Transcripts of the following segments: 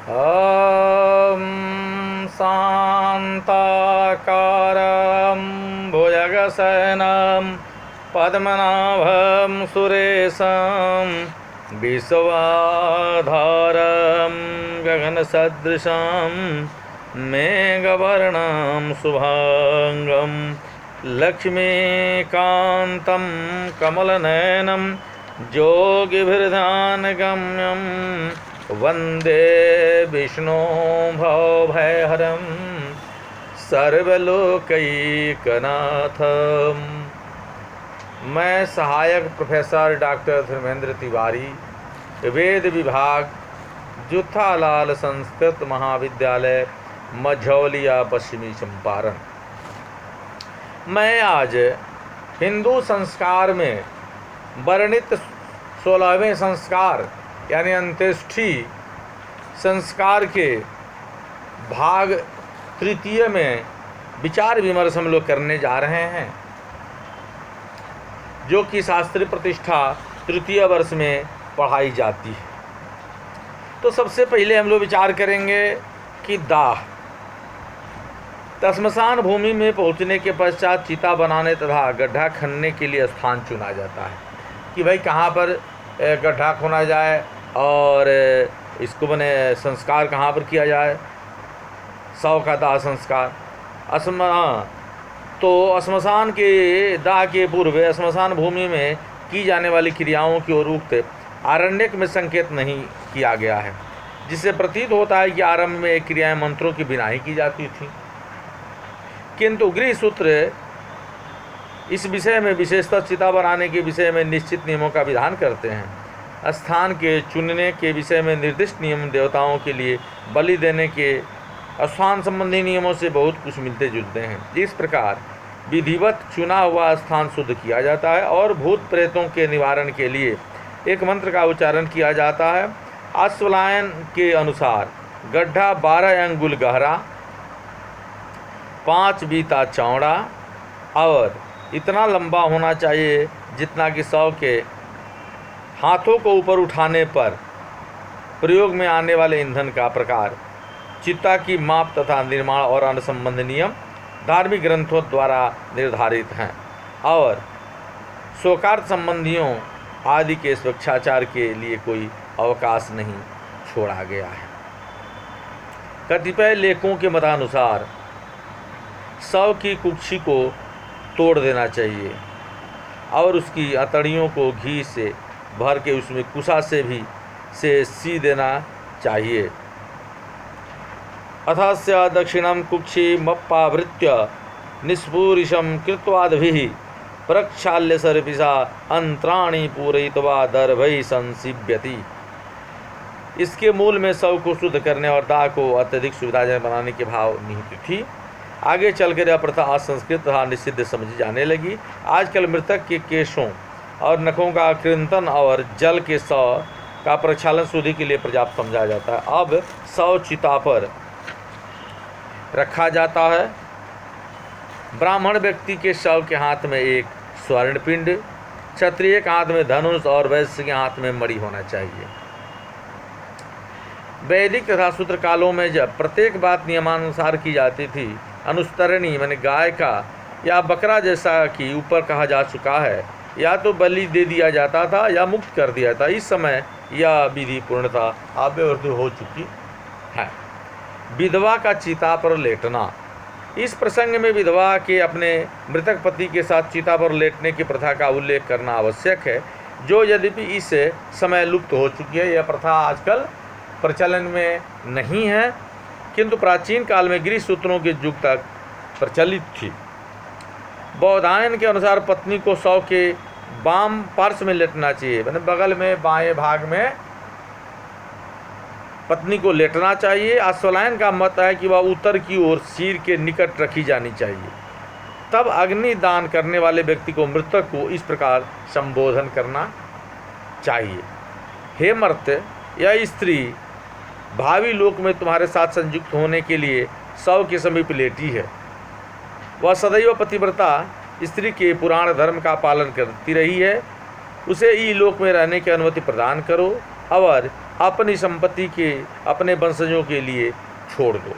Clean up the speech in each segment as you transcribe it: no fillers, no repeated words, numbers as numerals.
ॐ शान्ताकारं भुजगशयनं पद्मनाभं सुरेशं विश्वाधारं गगनसदृशं मेघवर्णं शुभांगं लक्ष्मीकान्तं कमलनयनं योगिभिर्ध्यानगम्यं वन्दे विष्णु भवभयहरं सर्वलोकैकनाथं। मैं सहायक प्रोफेसर डॉक्टर धर्मेंद्र तिवारी, वेद विभाग, जुत्थालाल संस्कृत महाविद्यालय, मझौलिया, पश्चिमी चंपारण। मैं आज हिंदू संस्कार में वर्णित 16वें संस्कार यानी अंत्येष्टि संस्कार के भाग तृतीय में विचार विमर्श हम लोग करने जा रहे हैं, जो कि शास्त्रीय प्रतिष्ठा तृतीय वर्ष में पढ़ाई जाती है। तो सबसे पहले हम लोग विचार करेंगे कि दाह श्मशान भूमि में पहुंचने के पश्चात चिता बनाने तथा गड्ढा खनने के लिए स्थान चुना जाता है कि भाई कहाँ पर गड्ढा खोना जाए और इसको बने संस्कार कहाँ पर किया जाए। शव का दाह संस्कार तो श्मशान के दाह के पूर्व श्मशान भूमि में की जाने वाली क्रियाओं की ओर उक्त आरण्यक में संकेत नहीं किया गया है, जिससे प्रतीत होता है कि आरंभ में एक क्रियाएं मंत्रों की बिना ही की जाती थी। किंतु गृह सूत्र इस विषय में विशेषतः चिता बनाने के विषय में निश्चित नियमों का विधान करते हैं। स्थान के चुनने के विषय में निर्दिष्ट नियम देवताओं के लिए बलि देने के स्थान संबंधी नियमों से बहुत कुछ मिलते जुलते हैं। इस प्रकार विधिवत चुना हुआ स्थान शुद्ध किया जाता है और भूत प्रेतों के निवारण के लिए एक मंत्र का उच्चारण किया जाता है। अश्वलायन के अनुसार गड्ढा 12 अंगुल गहरा, 5 बीता चौड़ा और इतना लंबा होना चाहिए जितना कि शव के हाथों को ऊपर उठाने पर प्रयोग में आने वाले ईंधन का प्रकार, चिता की माप तथा निर्माण और अन्य संबंध नियम धार्मिक ग्रंथों द्वारा निर्धारित हैं और शोकार्थ संबंधियों आदि के स्वेच्छाचार के लिए कोई अवकाश नहीं छोड़ा गया है। कतिपय लेखों के मतानुसार शव की कुक्षी को तोड़ देना चाहिए और उसकी अतड़ियों को घी से भर के उसमें कुशा से सी देना चाहिए। अथस्य दक्षिणं कुक्षिमपावृत्य निस्पूरिशं कृत्वाद्भिः प्रक्षाल्य सर्पिषा अंतराणि पूरयित्वा दर्भैः संसीव्यति। इसके मूल में शव को शुद्ध करने और दाह को अत्यधिक सुविधाजनक बनाने के भाव निहित थी। आगे चलकर यह प्रथा असंस्कृत तथा निषिद्ध समझी जाने लगी। आजकल मृतक के केशों और नखों का कृंतन और जल के शव का प्रक्षालन शुद्धि के लिए पर्याप्त समझा जाता है। अब शव चिता पर रखा जाता है। ब्राह्मण व्यक्ति के शव के हाथ में एक स्वर्ण पिंड, क्षत्रिय के हाथ में धनुष और वैश्य के हाथ में मणि होना चाहिए। वैदिक तथा सूत्र कालों में जब प्रत्येक बात नियमानुसार की जाती थी, अनुस्तरणी माने गाय का या बकरा जैसा कि ऊपर कहा जा चुका है, या तो बलि दे दिया जाता था या मुक्त कर दिया था। इस समय यह विधि पूर्णतः अव्यवहित हो चुकी है। विधवा का चिता पर लेटना। इस प्रसंग में विधवा के अपने मृतक पति के साथ चिता पर लेटने की प्रथा का उल्लेख करना आवश्यक है, जो यद्यपि इस समय लुप्त हो चुकी है। यह प्रथा आजकल प्रचलन में नहीं है, किंतु प्राचीन काल में गृह सूत्रों के युग तक प्रचलित थी। बौधायन के अनुसार पत्नी को शव के वाम पार्श्व में लेटना चाहिए, मैंने बगल में बाएं भाग में पत्नी को लेटना चाहिए। अश्वलायन का मत है कि वह उत्तर की ओर सिर के निकट रखी जानी चाहिए। तब अग्नि दान करने वाले व्यक्ति को मृतक को इस प्रकार संबोधन करना चाहिए। हे मर्त्य, यह स्त्री भावी लोक में तुम्हारे साथ संयुक्त होने के लिए शव के समीप लेटी है। वह सदैव पतिव्रता स्त्री के पुराण धर्म का पालन करती रही है। उसे ई लोक में रहने की अनुमति प्रदान करो और अपनी संपत्ति के अपने वंशजों के लिए छोड़ दो।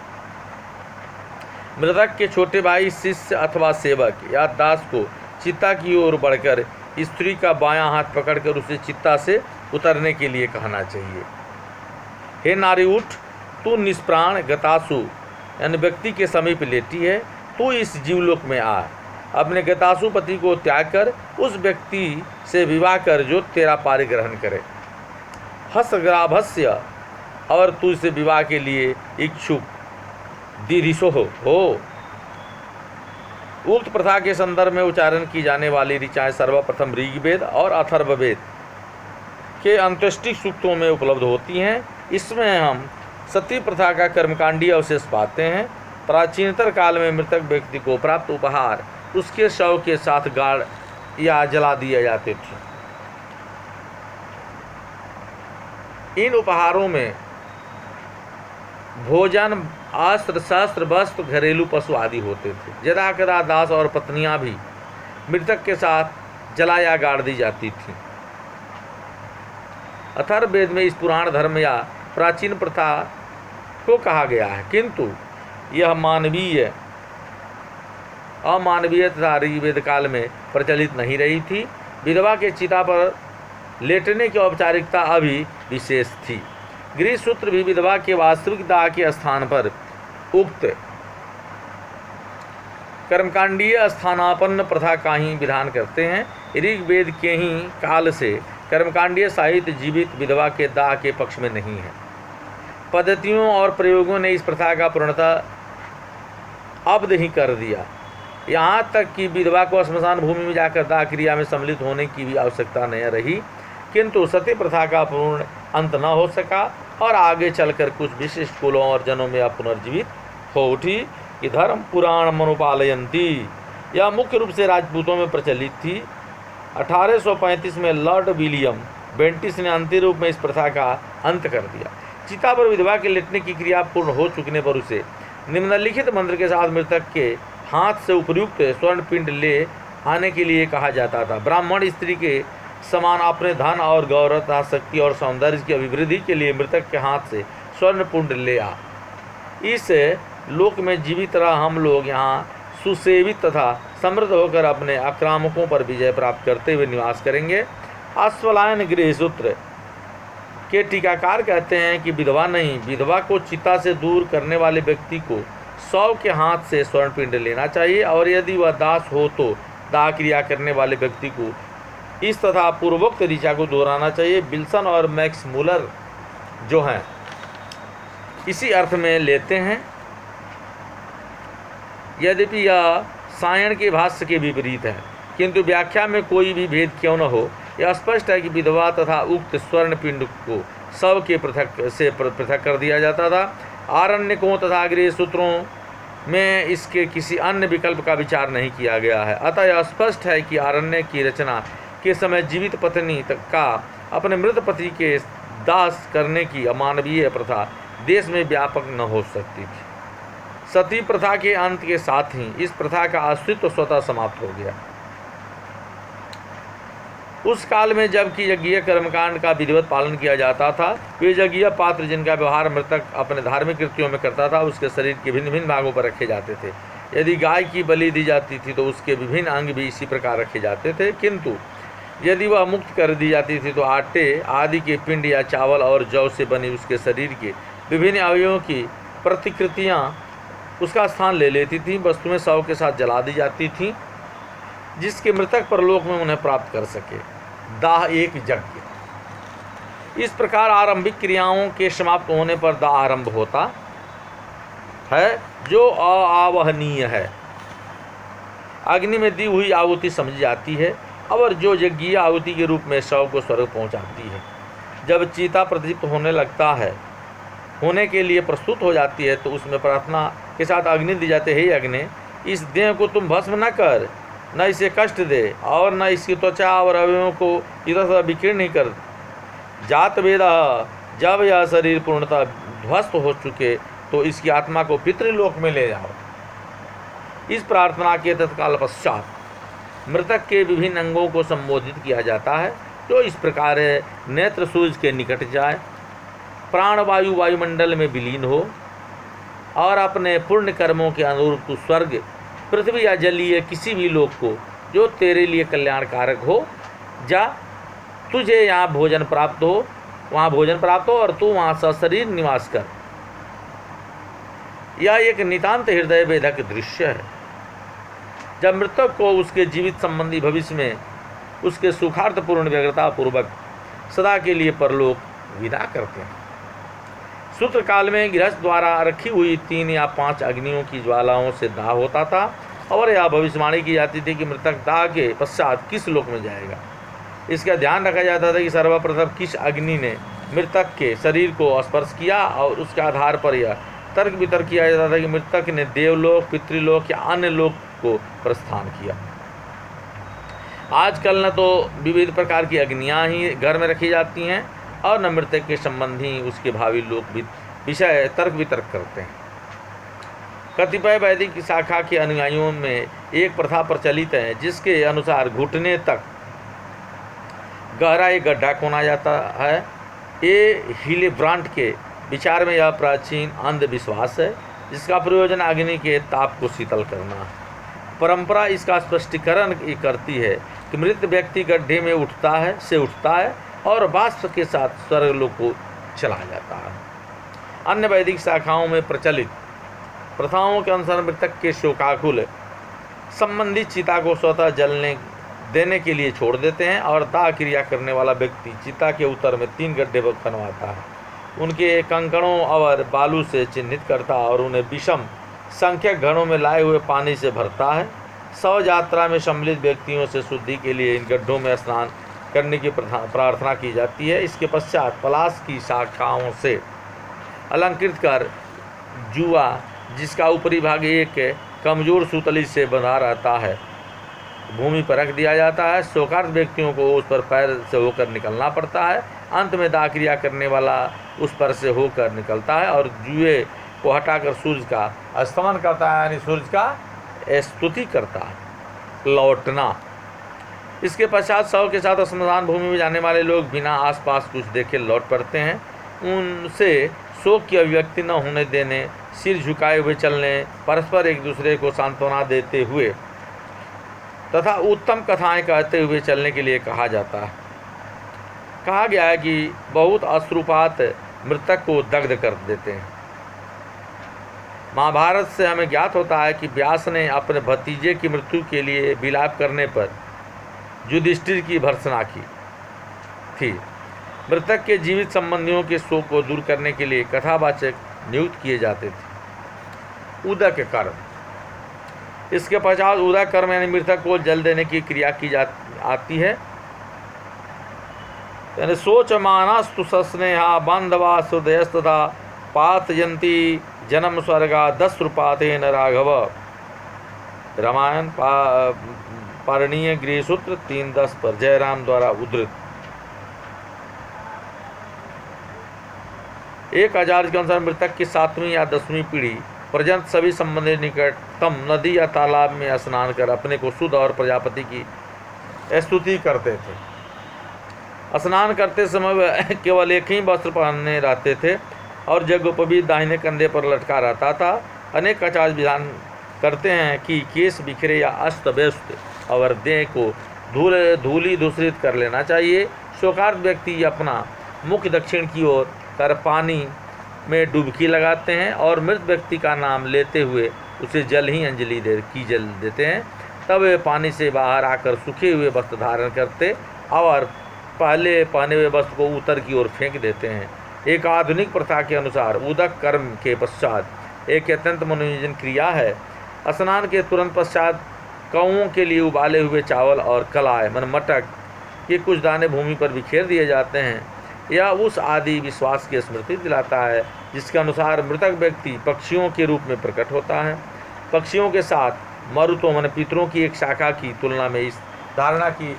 मृतक के छोटे भाई, शिष्य अथवा सेवक या दास को चिता की ओर बढ़कर स्त्री का बायां हाथ पकड़कर उसे चिता से उतरने के लिए कहना चाहिए। हे नारी उठ, तू निष्प्राण गतासु यानी व्यक्ति के समीप लेटी है, तू इस जीवलोक में आ। अपने गतासु पति को त्याग कर उस व्यक्ति से विवाह कर जो तेरा पारिग्रहण करे। हसग्राभस्य और तू इसे विवाह के लिए इच्छुक दीरिशो हो। उक्त प्रथा के संदर्भ में उच्चारण की जाने वाली ऋचाएँ सर्वप्रथम ऋग्वेद और अथर्ववेद के अंत्येष्टि सूक्तों में उपलब्ध होती हैं। इसमें हम सती प्रथा का कर्मकांडीय अवशेष पाते हैं। प्राचीनतर काल में मृतक व्यक्ति को प्राप्त उपहार उसके शव के साथ गाड़ या जला दिए जाते थे। इन उपहारों में भोजन, अस्त्र शस्त्र, वस्त्र, घरेलू पशु आदि होते थे। यदा कदा दास और पत्नियां भी मृतक के साथ जला या गाड़ दी जाती थीं। अथर्ववेद में इस पुराण धर्म या प्राचीन प्रथा को कहा गया है, किंतु यह अमानवीय तथा ऋग्वेद काल में प्रचलित नहीं रही थी। विधवा के चिता पर लेटने की औपचारिकता अभी विशेष थी। गृह सूत्र भी विधवा के वास्तविक दाह के स्थान पर उक्त कर्मकांडीय स्थानापन्न प्रथा का ही विधान करते हैं। ऋग्वेद के ही काल से कर्मकांडीय साहित्य जीवित विधवा के दाह के पक्ष में नहीं है। पद्धतियों और प्रयोगों ने इस प्रथा का पूर्णतः अवध ही कर दिया। यहाँ तक कि विधवा को श्मशान भूमि में जाकर दाह क्रिया में सम्मिलित होने की भी आवश्यकता नहीं रही, किंतु सती प्रथा का पूर्ण अंत न हो सका और आगे चलकर कुछ विशिष्ट कुलों और जनों में पुनर्जीवित हो उठी कि धर्म पुराण मनुपालयंती यह मुख्य रूप से राजपूतों में प्रचलित थी। 1835 में लॉर्ड विलियम बेंटिस ने अंतिम रूप में इस प्रथा का अंत कर दिया। चिता पर विधवा के लेटने की क्रिया पूर्ण हो चुकने पर उसे निम्नलिखित मंत्र के साथ मृतक के हाथ से उपयुक्त स्वर्ण पिंड ले आने के लिए कहा जाता था। ब्राह्मण स्त्री के समान अपने धन और गौरवता, शक्ति और सौंदर्य की अभिवृद्धि के लिए मृतक के हाथ से स्वर्ण पिंड ले आ। इस लोक में जीवित रह हम लोग यहाँ सुसेवित तथा समृद्ध होकर अपने आक्रामकों पर विजय प्राप्त करते हुए निवास करेंगे। अश्वलायन गृह सूत्र के टीकाकार कहते हैं कि विधवा नहीं, विधवा को चिता से दूर करने वाले व्यक्ति को शव के हाथ से स्वर्ण पिंड लेना चाहिए और यदि वह दास हो तो दाह क्रिया करने वाले व्यक्ति को इस तथा पूर्वोक्त ऋचा को दोहराना चाहिए। विल्सन और मैक्स मूलर जो हैं इसी अर्थ में लेते हैं, यद्यपि यह सायण के भाष्य के विपरीत है, किंतु व्याख्या में कोई भी भेद क्यों न हो, यह स्पष्ट है कि विधवा तथा उक्त स्वर्ण पिंड को शव के पृथक कर दिया जाता था। आरण्यकों तथा गृह सूत्रों में इसके किसी अन्य विकल्प का विचार नहीं किया गया है। अतः यह स्पष्ट है कि आरण्य की रचना के समय जीवित पत्नी का अपने मृत पति के दास करने की अमानवीय प्रथा देश में व्यापक न हो सकती थी। सती प्रथा के अंत के साथ ही इस प्रथा का अस्तित्व स्वतः समाप्त हो गया। उस काल में जबकि यज्ञीय कर्मकांड का विधिवत पालन किया जाता था, वे यज्ञीय पात्र जिनका व्यवहार मृतक अपने धार्मिक कृत्यों में करता था उसके शरीर के भिन्न भिन्न भागों पर रखे जाते थे। यदि गाय की बलि दी जाती थी तो उसके विभिन्न अंग भी इसी प्रकार रखे जाते थे, किंतु यदि वह मुक्त कर दी जाती थी तो आटे आदि के पिंड या चावल और जौ से बनी उसके शरीर के विभिन्न अवयवों की प्रतिकृतियाँ उसका स्थान ले लेती थीं। वस्तुएं शव के साथ जला दी जाती थीं जिसके मृतक परलोक में उन्हें प्राप्त कर सके। दाह एक यज्ञ। इस प्रकार आरंभिक क्रियाओं के समाप्त होने पर दाह आरंभ होता है जो अवाहनीय है, अग्नि में दी हुई आहुति समझी जाती है और जो यज्ञीय आहुति के रूप में शव को स्वर्ग पहुंचाती है। जब चीता प्रदीप्त होने लगता है, होने के लिए प्रस्तुत हो जाती है तो उसमें प्रार्थना के साथ अग्नि दी जाती है। हे अग्नि, इस देह को तुम भस्म न कर, न इसे कष्ट दे और न इसकी त्वचा और अवयवों को इधर उधर विकीर्ण नहीं कर। जात वेदा, जब यह शरीर पूर्णतः ध्वस्त हो चुके तो इसकी आत्मा को पितृलोक में ले जाओ। इस प्रार्थना के तत्काल पश्चात मृतक के विभिन्न अंगों को संबोधित किया जाता है जो इस प्रकार है। नेत्र सूर्य के निकट जाए, प्राणवायु वायुमंडल में विलीन हो और अपने पुण्य कर्मों के अनुरूप तू स्वर्ग, पृथ्वी या जलीय किसी भी लोक को जो तेरे लिए कल्याणकारक हो जा। तुझे यहाँ भोजन प्राप्त हो, वहाँ भोजन प्राप्त हो और तू वहाँ सशरीर निवास कर। यह एक नितांत हृदय वेधक दृश्य है जब मृतक को उसके जीवित संबंधी भविष्य में उसके सुखार्थपूर्ण व्यग्रता पूर्वक सदा के लिए परलोक विदा करते हैं। सूत्र काल में गृहस्थ द्वारा रखी हुई 3 या 5 अग्नियों की ज्वालाओं से दाह होता था और यह भविष्यवाणी की जाती थी कि मृतक दाह के पश्चात किस लोक में जाएगा। इसका ध्यान रखा जाता था कि सर्वप्रथम किस अग्नि ने मृतक के शरीर को स्पर्श किया और उसके आधार पर यह तर्क वितर्क किया जाता था कि मृतक ने देवलोक, पितृलोक या अन्य लोक को प्रस्थान किया। आजकल न तो विविध प्रकार की अग्नियाँ ही घर में रखी जाती हैं और न मृतक के संबंधी उसके भावी लोक भी विषय तर्क वितर्क करते हैं। कतिपय वैदिक शाखा के अनुयायियों में एक प्रथा प्रचलित है जिसके अनुसार घुटने तक गहरा एक गड्ढा खोना जाता है। ये हिलेब्रांट के विचार में यह प्राचीन अंधविश्वास है जिसका प्रयोजन अग्नि के ताप को शीतल करना है। परंपरा इसका स्पष्टीकरण करती है कि मृत व्यक्ति गड्ढे में उठता है और वाष्प के साथ स्वर्गलोक को चला जाता है। अन्य वैदिक शाखाओं में प्रचलित प्रथाओं के अनुसार मृतक के शोकाकुल संबंधित चिता को स्वतः जलने देने के लिए छोड़ देते हैं और दाह क्रिया करने वाला व्यक्ति चिता के उत्तर में 3 गड्ढे बनवाता है, उनके कंकड़ों और बालू से चिन्हित करता और उन्हें विषम संख्यक घड़ों में लाए हुए पानी से भरता है। शव यात्रा में सम्मिलित व्यक्तियों से शुद्धि के लिए इन गड्ढों में स्नान करने की प्रार्थना की जाती है। इसके पश्चात पलाश की शाखाओं से अलंकृत कर जुआ, जिसका ऊपरी भाग एक कमजोर सूतली से बंधा रहता है, भूमि पर रख दिया जाता है। शोकार्त व्यक्तियों को उस पर पैर से होकर निकलना पड़ता है। अंत में दाह क्रिया करने वाला उस पर से होकर निकलता है और जुए को हटाकर सूर्य का स्तमन करता है, यानी सूर्य का स्तुति करता है। लौटना, इसके पश्चात शव के साथ श्मशान भूमि में जाने वाले लोग बिना आसपास कुछ देखे लौट पड़ते हैं। उनसे शोक की अभिव्यक्ति न होने देने, सिर झुकाए हुए चलने, परस्पर एक दूसरे को सांत्वना देते हुए तथा उत्तम कथाएं कहते हुए चलने के लिए कहा जाता है। कहा गया है कि बहुत अश्रुपात मृतक को दग्ध कर देते हैं। महाभारत से हमें ज्ञात होता है कि व्यास ने अपने भतीजे की मृत्यु के लिए विलाप करने पर युधिष्ठिर की भर्त्सना की थी। मृतक के जीवित संबंधियों के शोक को दूर करने के लिए कथावाचक नियुक्त किए जाते थे। उदक कर्म, इसके पश्चात उदक कर्म यानी मृतक को जल देने की क्रिया की आती है। यानी सोच मानस्तु सस्नेहा बांधवा सुदयस्तदा पातयंती जन्म स्वर्गा 10 रूपातेन राघव। रामायण पारणीय गृहसूत्र 3:10 पर जयराम द्वारा उद्धृत। एक आचार्य के अनुसार मृतक की 7वीं या 10वीं पीढ़ी पर्यंत सभी संबंधित निकटतम नदी या तालाब में स्नान कर अपने को शुद्ध और प्रजापति की स्तुति करते थे। स्नान करते समय वह केवल एक ही वस्त्र पहनने रहते थे और यज्ञोपवीत दाहिने कंधे पर लटका रहता था। अनेक आचार्य विधान करते हैं कि केश बिखरे या अस्त व्यस्त और देह को धूली दूषित कर लेना चाहिए। शोकार्त व्यक्ति अपना मुख दक्षिण की ओर कर पानी में डुबकी लगाते हैं और मृत व्यक्ति का नाम लेते हुए उसे जल ही अंजलि जल देते हैं। तब वे पानी से बाहर आकर सूखे हुए वस्त्र धारण करते और पहले पहने हुए वस्त्र को उत्तर की ओर फेंक देते हैं। एक आधुनिक प्रथा के अनुसार उदक कर्म के पश्चात एक अत्यंत मनोरंजन क्रिया है। स्नान के तुरंत पश्चात कौओं के लिए उबाले हुए चावल और कलाय मटक के कुछ दाने भूमि पर बिखेर दिए जाते हैं। यह उस आदि विश्वास की स्मृति दिलाता है जिसके अनुसार मृतक व्यक्ति पक्षियों के रूप में प्रकट होता है। पक्षियों के साथ मरुतों पितरों की एक शाखा की तुलना में इस धारणा की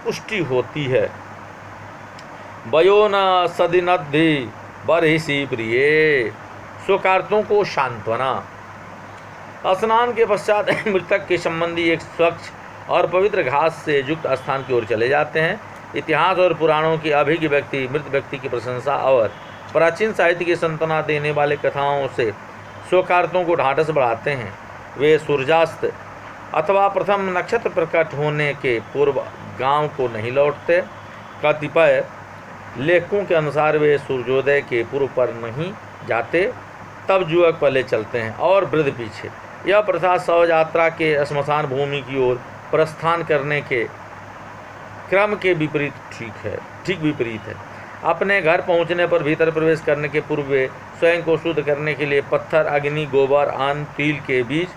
पुष्टि होती है। वयो न सदिनद्धि बरहिषि प्रिय, शोकार्तों को सांत्वना। स्नान के पश्चात मृतक के संबंधी एक स्वच्छ और पवित्र घास से युक्त स्थान की ओर चले जाते हैं। इतिहास और पुराणों की अभिज्ञ व्यक्ति मृत व्यक्ति की प्रशंसा और प्राचीन साहित्य की सांत्वना देने वाले कथाओं से शोकार्तों को ढांढस बढ़ाते हैं। वे सूर्यास्त अथवा प्रथम नक्षत्र प्रकट होने के पूर्व गांव को नहीं लौटते। कतिपय लेखकों के अनुसार वे सूर्योदय के पूर्व पर नहीं जाते, तब युवक पहले चलते हैं और वृद्ध पीछे। यह प्रथा शव यात्रा के श्मशान भूमि की ओर प्रस्थान करने के क्रम के विपरीत ठीक विपरीत है। अपने घर पहुंचने पर भीतर प्रवेश करने के पूर्व वे स्वयं को शुद्ध करने के लिए पत्थर, अग्नि, गोबर, अन्न, तिल के बीज,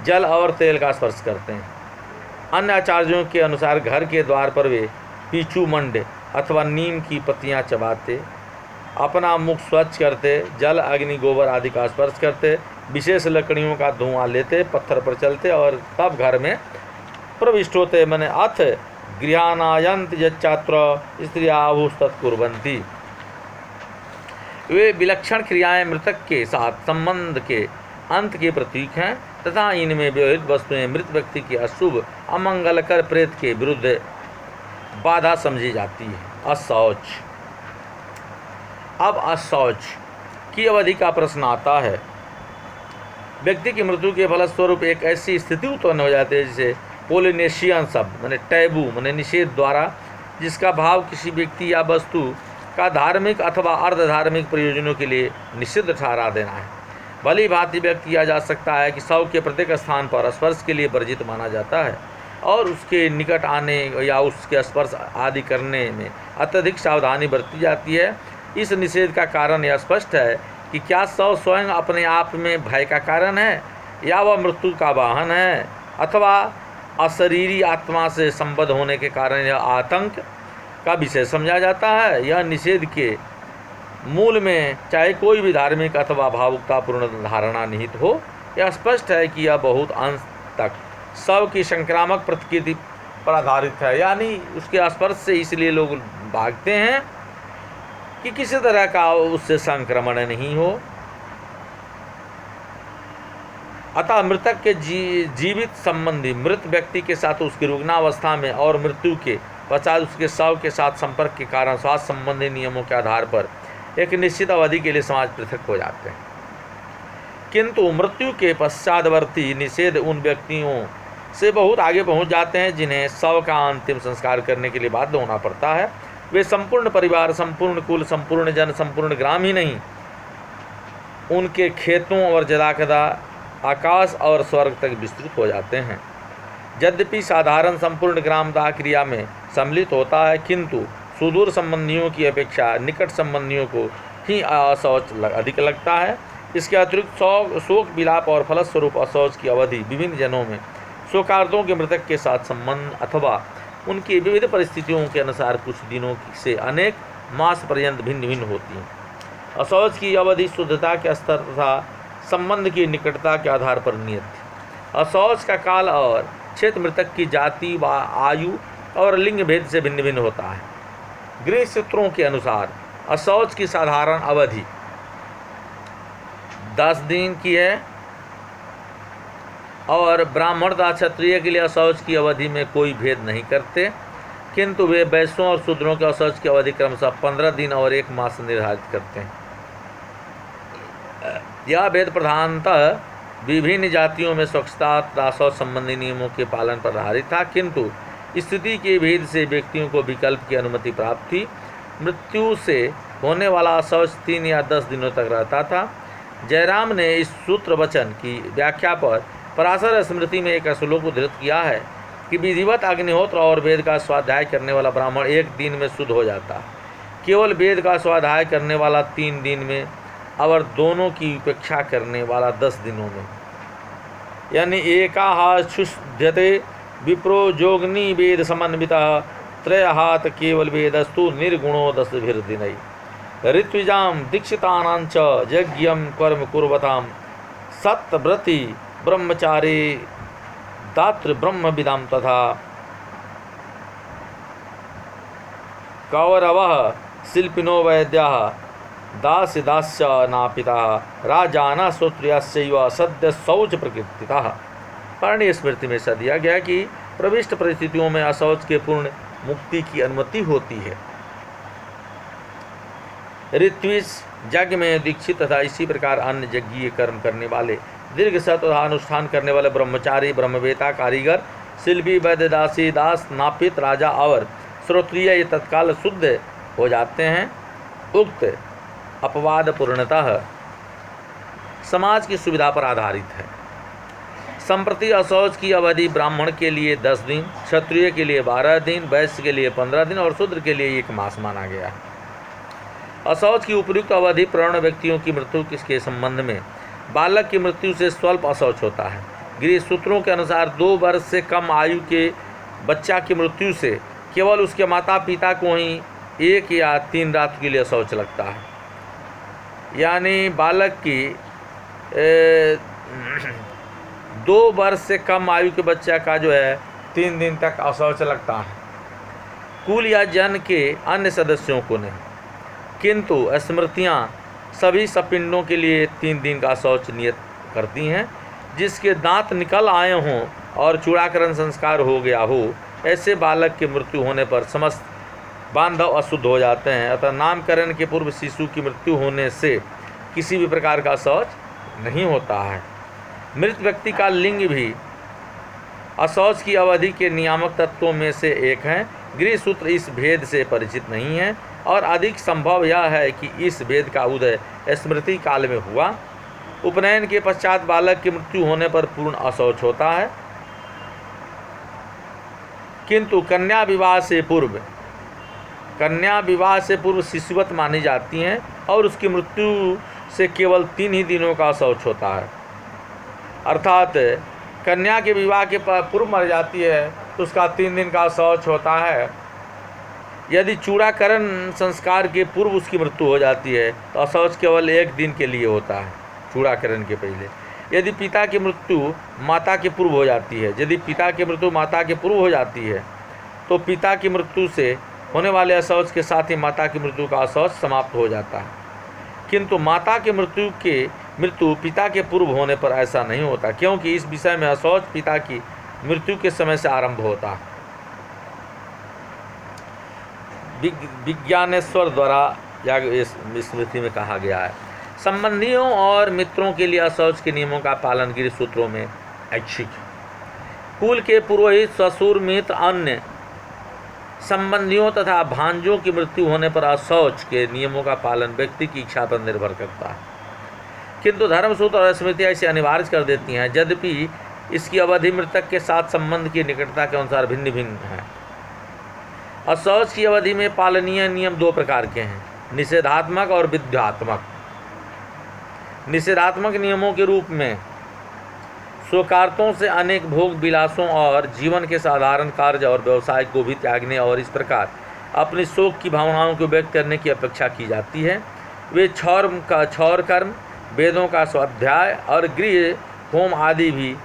जल और तेल का स्पर्श करते हैं। अन्य आचार्यों के अनुसार घर के द्वार पर वे पीछू मंड अथवा नीम की पत्तियां चबाते, अपना मुख स्वच्छ करते, जल, अग्नि, गोबर आदि का स्पर्श करते, विशेष लकड़ियों का धुआं लेते, पत्थर पर चलते और तब घर में प्रविष्ट होते। मैंने अथ गृहानायंत यच्चात्र स्त्रियाभूस्तत्कुर्वन्ति। वे विलक्षण क्रियाएं मृतक के साथ संबंध के अंत के प्रतीक हैं तथा इनमें व्यवहित वस्तुएं मृत व्यक्ति के अशुभ अमंगलकर प्रेत के विरुद्ध बाधा समझी जाती है। अशौच। अब अशौच की अवधि का प्रश्न आता है। व्यक्ति की मृत्यु के फलस्वरूप एक ऐसी स्थिति उत्पन्न हो जाती है जिसे पोलिनेशियन शब्द मैंने टैबू मैंने निषेध द्वारा, जिसका भाव किसी व्यक्ति या वस्तु का धार्मिक अथवा अर्धधार्मिक प्रयोजनों के लिए निषिद्ध ठहरा देना है। भली भांति व्यक्त किया जा सकता है कि शव के प्रत्येक स्थान पर स्पर्श के लिए वर्जित माना जाता है और उसके निकट आने या उसके स्पर्श आदि करने में अत्यधिक सावधानी बरती जाती है। इस निषेध का कारण यह स्पष्ट है कि क्या शव स्वयं अपने आप में भय का कारण है या वह मृत्यु का वाहन है अथवा अशरीरी आत्मा से संबद्ध होने के कारण यह आतंक का विषय समझा जाता है। यह निषेध के मूल में चाहे कोई भी धार्मिक अथवा भावुकतापूर्ण धारणा निहित हो, यह स्पष्ट है कि यह बहुत अंश तक शव की संक्रामक प्रकृति पर आधारित है, यानी उसके स्पर्श से इसलिए लोग भागते हैं कि किसी तरह का उससे संक्रमण नहीं हो। अतः मृतक के जीवित संबंधी मृत व्यक्ति के साथ उसकी रुग्णावस्था में और मृत्यु के पश्चात उसके शव के साथ संपर्क के कारण स्वास्थ्य संबंधी नियमों के आधार पर एक निश्चित अवधि के लिए समाज पृथक हो जाते हैं। किंतु मृत्यु के पश्चातवर्ती निषेध उन व्यक्तियों से बहुत आगे पहुंच जाते हैं जिन्हें शव का अंतिम संस्कार करने के लिए बाध्य होना पड़ता है। वे संपूर्ण परिवार, संपूर्ण कुल, संपूर्ण जन, संपूर्ण ग्राम ही नहीं, उनके खेतों और जलाकदा आकाश और स्वर्ग तक विस्तृत हो जाते हैं। यद्यपि साधारण संपूर्ण ग्राम दाह क्रिया में सम्मिलित होता है, किंतु सुदूर संबंधियों की अपेक्षा निकट संबंधियों को ही अशौच अधिक लगता है। इसके अतिरिक्त शोक विलाप और फलस्वरूप अशौच की अवधि विभिन्न जनों में शोकार्तों के मृतक के साथ संबंध अथवा उनकी विविध परिस्थितियों के अनुसार कुछ दिनों से अनेक मास पर्यंत भिन्न भिन्न होती हैं। अशौच की अवधि शुद्धता के स्तर तथा संबंध की निकटता के आधार पर नियत है। अशौच का काल और क्षेत्र मृतक की जाति व आयु और लिंग भेद से भिन्न भिन्न होता है। गृह सूत्रों के अनुसार अशौच की साधारण अवधि 10 दिन की है और ब्राह्मण तथा क्षत्रिय के लिए अशौच की अवधि में कोई भेद नहीं करते, किंतु वे वैश्यों और शूद्रों के अशौच की अवधि क्रमशः 15 दिन और 1 मास निर्धारित करते हैं। यह भेद प्रधानतः विभिन्न जातियों में स्वच्छता तथा शौच संबंधी नियमों के पालन पर आधारित था, किंतु स्थिति के भेद से व्यक्तियों को विकल्प की अनुमति प्राप्त थी। मृत्यु से होने वाला अशौच 3 या 10 दिनों तक रहता था। जयराम ने इस सूत्र वचन की व्याख्या पर पराशर स्मृति में एक श्लोक उद्धृत किया है कि विधिवत अग्निहोत्र और वेद का स्वाध्याय करने वाला ब्राह्मण 1 दिन में शुद्ध हो जाता है, केवल वेद का स्वाध्याय करने वाला 3 दिन में और दोनों की उपेक्षा करने वाला 10 दिनों में। यानी एकाहाशुष्यते विप्रो जोग्नि वेद समन्वितः त्रयहात केवल वेदस्तु निर्गुणो 10 दिन ऋत्विजाम दीक्षितानांच यज्ञम कर्म कुर्वताम सत्यव्रति ब्रह्मचारी दात्र ब्रह्म विदाम तथा कौरवः शिल्पिनो वैद्याः दास्य दास्य नापिता राजाना श्रोत्रियस्यैव सद्य शौच प्रकृतितः। पाणिनीय स्मृति में ऐसा दिया गया कि प्रविष्ट परिस्थितियों में अशौच के पूर्ण मुक्ति की अनुमति होती है। ऋत्विज यज्ञ में दीक्षित तथा इसी प्रकार अन्य यज्ञीय कर्म करने वाले, दीर्घ सत तथा अनुष्ठान करने वाले ब्रह्मचारी, ब्रह्मवेता, कारीगर, शिल्पी, वैद्य, दासी, दास, नापित, राजा और श्रोत्रिय ये तत्काल शुद्ध हो जाते हैं। उक्त अपवाद पूर्णतः समाज की सुविधा पर आधारित है। संप्रति अशौच की अवधि ब्राह्मण के लिए 10 दिन, क्षत्रिय के लिए 12 दिन, वैश्य के लिए 15 दिन और शूद्र के लिए 1 मास माना गया है। अशौच की उपयुक्त अवधि प्रौढ़ व्यक्तियों की मृत्यु के संबंध में बालक की मृत्यु से स्वल्प अशौच होता है। गृह सूत्रों के अनुसार 2 वर्ष से कम आयु के बच्चा की मृत्यु से केवल उसके माता पिता को ही 1 या 3 रात के लिए शौच लगता है। यानी बालक की 2 वर्ष से कम आयु के बच्चा का जो है 3 दिन तक अशौच लगता है, कुल या जन के अन्य सदस्यों को नहीं। किंतु स्मृतियाँ सभी सपिंडों के लिए 3 दिन का शौच नियत करती हैं। जिसके दांत निकल आए हों और चूड़ाकरण संस्कार हो गया हो, ऐसे बालक की मृत्यु होने पर समस्त बांधव अशुद्ध हो जाते हैं। अतः नामकरण के पूर्व शिशु की मृत्यु होने से किसी भी प्रकार का शौच नहीं होता है। मृत व्यक्ति का लिंग भी अशौच की अवधि के नियामक तत्वों में से एक है। गृह सूत्र इस भेद से परिचित नहीं है और अधिक संभव यह है कि इस भेद का उदय स्मृति काल में हुआ। उपनयन के पश्चात बालक की मृत्यु होने पर पूर्ण अशौच होता है, किंतु कन्या विवाह से पूर्व शिशुवत मानी जाती हैं और उसकी मृत्यु से केवल 3 ही दिनों का शौच होता है। अर्थात कन्या के विवाह के पूर्व मर जाती है तो उसका 3 दिन का शौच होता है। यदि चूड़ाकरण संस्कार के पूर्व उसकी मृत्यु हो जाती है तो अशौच केवल 1 दिन के लिए होता है, चूड़ाकरण के पहले। यदि पिता की मृत्यु माता के पूर्व हो जाती है तो पिता की मृत्यु से होने वाले अशौच के साथ ही माता की मृत्यु का अशौच समाप्त हो जाता है। किंतु माता की मृत्यु पिता के पूर्व होने पर ऐसा नहीं होता, क्योंकि इस विषय में अशौच पिता की मृत्यु के समय से आरंभ होता है। विज्ञानेश्वर द्वारा स्मृति में कहा गया है, संबंधियों और मित्रों के लिए अशौच के नियमों का पालन गृह सूत्रों में ऐच्छिक है। कुल के पुरोहित, ससुर, मित्र, अन्य संबंधियों तथा भांजों की मृत्यु होने पर अशौच के नियमों का पालन व्यक्ति की इच्छा पर निर्भर करता है। किंतु धर्मसूत्र और स्मृतियाँ इसे अनिवार्य कर देती हैं, यद्यपि इसकी अवधि मृतक के साथ संबंध की निकटता के अनुसार भिन्न भिन्न है। अशौच की अवधि में पालनीय नियम 2 प्रकार के हैं, निषेधात्मक और विध्यात्मक। निषेधात्मक नियमों के रूप में शोकार्तों से अनेक भोग विलासों और जीवन के साधारण कार्य और व्यवसाय को भी त्यागने और इस प्रकार अपनी शोक की भावनाओं को व्यक्त करने की अपेक्षा की जाती है। वे क्षौर कर्म, वेदों का स्वाध्याय और गृह होम आदि भी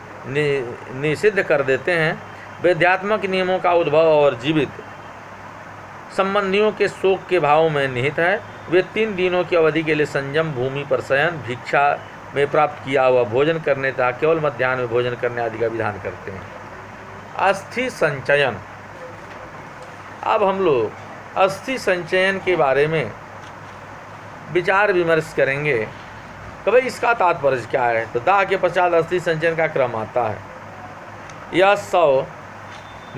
निषिद्ध कर देते हैं। वेद्यात्मक नियमों का उद्भव और जीवित संबंधियों के शोक के भाव में निहित है। वे 3 दिनों की अवधि के लिए संयम, भूमि पर शयन, भिक्षा में प्राप्त किया हुआ भोजन करने तथा केवल मध्याह्न में भोजन करने आदि का विधान करते हैं। अस्थि संचयन। अब हम लोग अस्थि संचयन के बारे में विचार विमर्श करेंगे कि भाई इसका तात्पर्य क्या है। तो दाह के पश्चात अस्थि संचयन का क्रम आता है। यह 100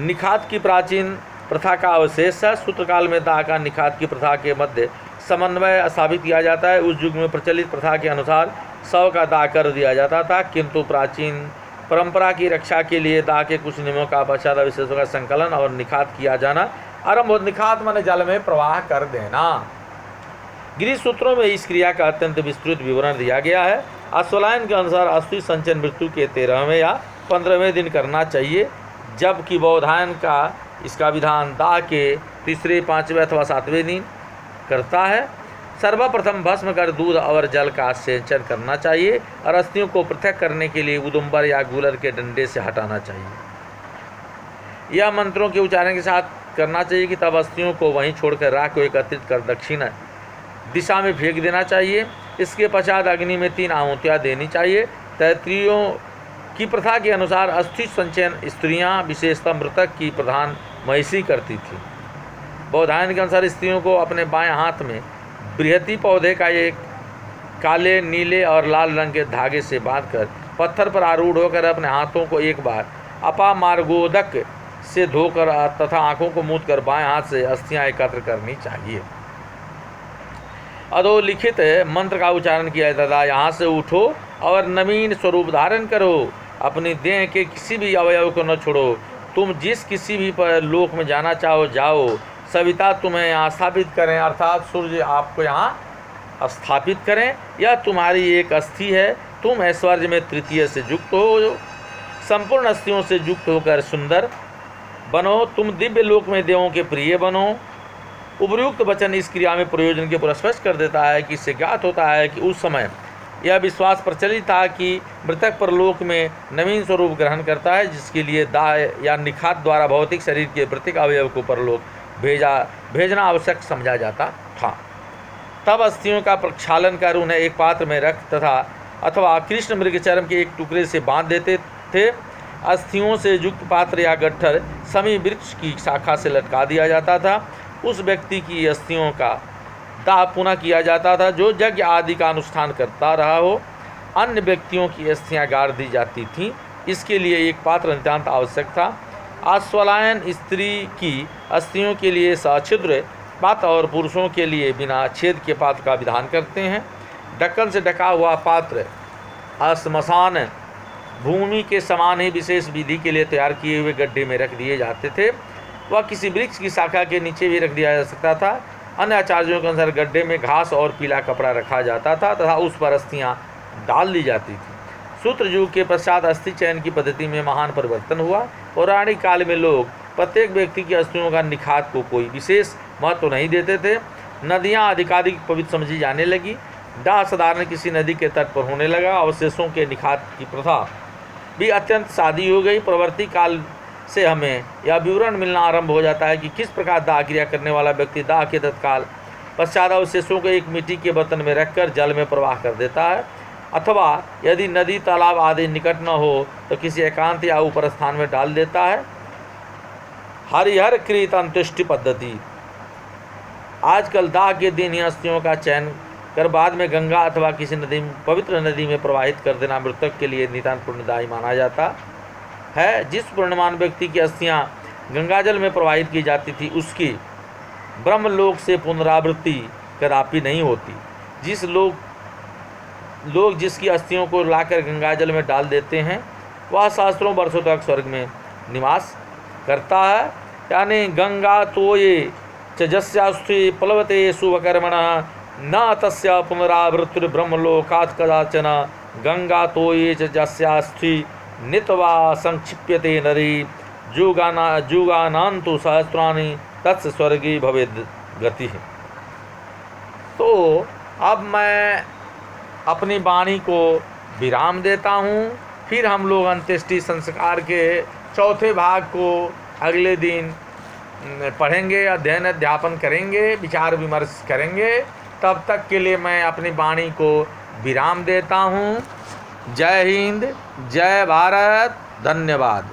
निखात की प्राचीन प्रथा का अवशेष है। सूत्रकाल में दाह का निखात की प्रथा के मध्य समन्वय स्थापित किया जाता है। उस युग में प्रचलित प्रथा के अनुसार 100 का दाह कर दिया जाता था, किंतु प्राचीन परंपरा की रक्षा के लिए दाह के कुछ नियमों का पश्चात अवशेषों का संकलन और निखात किया जाना आरंभ हो। निखात माने जल में प्रवाह कर देना। गृह सूत्रों में इस क्रिया का अत्यंत विस्तृत विवरण दिया गया है। अश्वलायन के अनुसार अस्थि संचयन मृत्यु के 13वें या 15वें दिन करना चाहिए, जबकि बौधायन का इसका विधान दाह के 3, 5वें अथवा 7वें दिन करता है। सर्वप्रथम भस्म कर दूध और जल का सेचन करना चाहिए और अस्थियों को पृथक करने के लिए उदुम्बर या गूलर के डंडे से हटाना चाहिए। यह मंत्रों के उच्चारण के साथ करना चाहिए कि तब अस्थियों को वहीं छोड़कर राख को एकत्रित कर दक्षिण दिशा में फेंक देना चाहिए। इसके पश्चात अग्नि में 3 आहुतियाँ देनी चाहिए। तैत्रियों की प्रथा के अनुसार अस्थि संचयन स्त्रियां, विशेषतः मृतक की प्रधान महिषी करती थी। बौधायन के अनुसार स्त्रियों को अपने बाएं हाथ में बृहति पौधे का एक काले, नीले और लाल रंग के धागे से बांधकर पत्थर पर आरूढ़ होकर अपने हाथों को एक बार अपामार्गोदक से धोकर तथा आंखों को मूंदकर बाएं हाथ से अस्थियां एकत्र करनी चाहिए। अधोलिखित मंत्र का उच्चारण किया जाता था। यहाँ से उठो और नवीन स्वरूप धारण करो, अपनी देह के किसी भी अवयव को न छोड़ो, तुम जिस किसी भी पर लोक में जाना चाहो जाओ, सविता तुम्हें यहाँ स्थापित करें, अर्थात सूर्य आपको यहाँ स्थापित करें। यह तुम्हारी एक अस्थि है, तुम ऐश्वर्य में तृतीय से युक्त हो, संपूर्ण अस्थियों से युक्त होकर सुंदर बनो, तुम दिव्य लोक में देवों के प्रिय बनो। उपर्युक्त वचन इस क्रिया में प्रयोजन के पुरस्पष्ट कर देता है कि इससे ज्ञात होता है कि उस समय यह विश्वास प्रचलित था कि मृतक परलोक में नवीन स्वरूप ग्रहण करता है, जिसके लिए दाह या निखात द्वारा भौतिक शरीर के प्रत्येक अवयव को परलोक भेजना आवश्यक समझा जाता था। तब अस्थियों का प्रक्षालन कर उन्हें एक पात्र में रख तथा अथवा कृष्ण मृगचर्म के एक टुकड़े से बांध देते थे। अस्थियों से युक्त पात्र या गट्ठर समी वृक्ष की शाखा से लटका दिया जाता था। उस व्यक्ति की अस्थियों का दाह पुनः किया जाता था जो यज्ञ आदि का अनुष्ठान करता रहा हो। अन्य व्यक्तियों की अस्थियां गाड़ दी जाती थीं, इसके लिए एक पात्र नितांत आवश्यक था। आश्वलायन स्त्री की अस्थियों के लिए सछिद्र पात्र और पुरुषों के लिए बिना छेद के पात्र का विधान करते हैं। ढक्कन से ढका हुआ पात्र श्मशान भूमि के समान ही विशेष विधि के लिए तैयार किए हुए गड्ढे में रख दिए जाते थे। वह किसी वृक्ष की शाखा के नीचे भी रख दिया जा सकता था। अन्य आचार्यों के अनुसार गड्ढे में घास और पीला कपड़ा रखा जाता था तथा उस पर अस्थियां डाल दी जाती थी। सूत्र युग के पश्चात अस्थि चयन की पद्धति में महान परिवर्तन हुआ। पौराणिक काल में लोग प्रत्येक व्यक्ति की अस्थियों का निखात को कोई विशेष महत्व नहीं देते थे। नदियाँ अधिकाधिक पवित्र समझी जाने लगी। दाह साधारण किसी नदी के तट पर होने लगा। अवशेषों के निखात की प्रथा भी अत्यंत सादी हो गई। प्रवर्ती काल से हमें यह विवरण मिलना आरंभ हो जाता है कि किस प्रकार दाह क्रिया करने वाला व्यक्ति दाह के तत्काल पश्चात अवशेषों को एक मिट्टी के बर्तन में रखकर जल में प्रवाह कर देता है, अथवा यदि नदी तालाब आदि निकट न हो तो किसी एकांत या ऊपर स्थान में डाल देता है। हरिहर कृत अंत्येष्टि पद्धति। आजकल दाह के दिन ही अस्थियों का चयन कर बाद में गंगा अथवा किसी पवित्र नदी में प्रवाहित कर देना मृतक के लिए नितांत पुण्यदायी माना जाता है। जिस पुण्यवान व्यक्ति की अस्थियां गंगाजल में प्रवाहित की जाती थी उसकी ब्रह्मलोक से पुनरावृत्ति कदापि नहीं होती। लोग जिसकी अस्थियों को लाकर गंगाजल में डाल देते हैं वह सहस्त्रों वर्षों तक स्वर्ग में निवास करता है। यानी गंगा तोये च जस्यास्थि प्लवते शुभकर्मणः न तस्य पुनरावृत्तिर्ब्रह्मलोकात् कदाचन गंगा तोये च जस्यास्थि नित्वा संक्षिप्यते नरी जुगानान्तु सहस्राणि तत्स स्वर्गी भवेद गति। तो अब मैं अपनी वाणी को विराम देता हूँ। फिर हम लोग अंत्येष्टि संस्कार के चौथे भाग को अगले दिन पढ़ेंगे, अध्ययन अध्यापन करेंगे, विचार विमर्श करेंगे। तब तक के लिए मैं अपनी वाणी को विराम देता हूँ। जय हिंद, जय भारत, धन्यवाद।